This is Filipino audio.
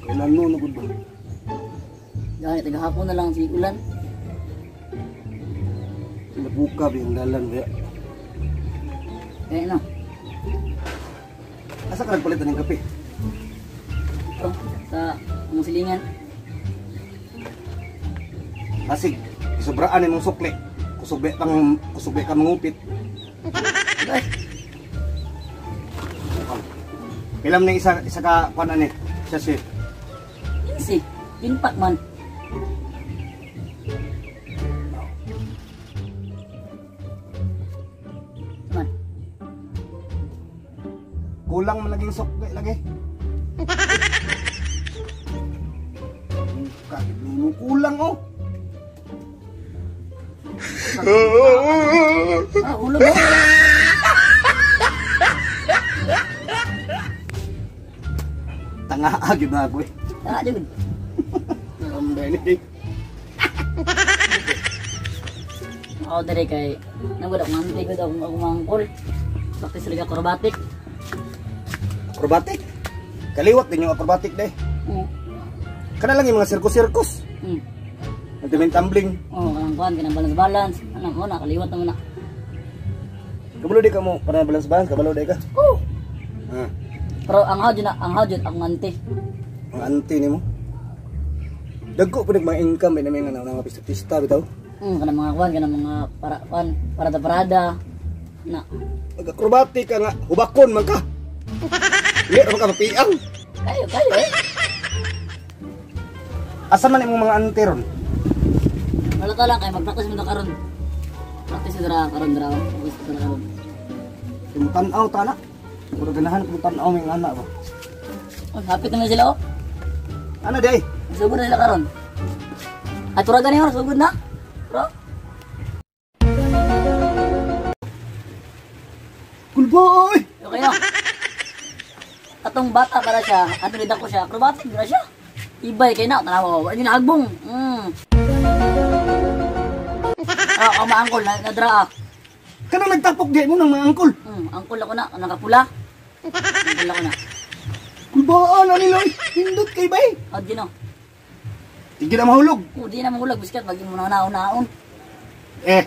Kailan mo nagod ba? Dahil tagahapon na lang si ulan. Nabuka ba yung dalan ba? Kaya na. Asa ka nagpalitan ng kape? Ito, sa musilingan. Asig, isobraan mong sukli. Kusubli ka mangupit. Ay, Pilam na isa ka kuan ani. Siya si. si, tinpak man. Man, Kulang man laging sukli lagi. Kahit mo kulang oh. ulo ba? Tanga agad na ako eh. Tara, Jud. Benny. Ako dari kay nagod ako manti ko daw ako mangkol. Practice lagi acrobatic. Acrobatic. Kaliwat din yung acrobatic deh. Kana lang yung mga sirkus-sirkus. Ultimate tumbling. Oh, kanang kuan kanang balance. Ano mo nakaliwat naman na. Kabalo di ka mo para balance-balance, kabalo di ka. Oh. Ah, Pero ang hawjud ang anti. ang auntie nimo. Dagko pa mga income na mga mga pista-pista bitaw. Kanang mga kuan kanang mga parada na. Mag-acrobatic ka nga, hubakon man ka. Hindi ra ka mapiang. Kayo eh. Asa man imong mga auntie ron? Wala ta lang kay mag-practice mo karon. Practice dira karon. Practice dira karon. Yung tan-aw ta na. Puro ganahan kung tan-aw may anak ba. Oh, hapit na sila oh. Ano day? Sugod na sila karon. At turagan niyo, sugod na. Bro. Cool boy. Okay na. Atong bata para siya, ano rin ako siya, acrobatic na siya. Ibay kay na, tanawa, wala niyo nahagbong. Ang mga angkol, nadra. Kanang nagtapok di mo ng mga angkol. Angkol ako na, nakapula. Angkol ako na. Cool boy, ano nila? Hindot kay bay. Di no. Tigil na mahulog. Di na mahulag, biskat, maging mo na naon-naon. Eh,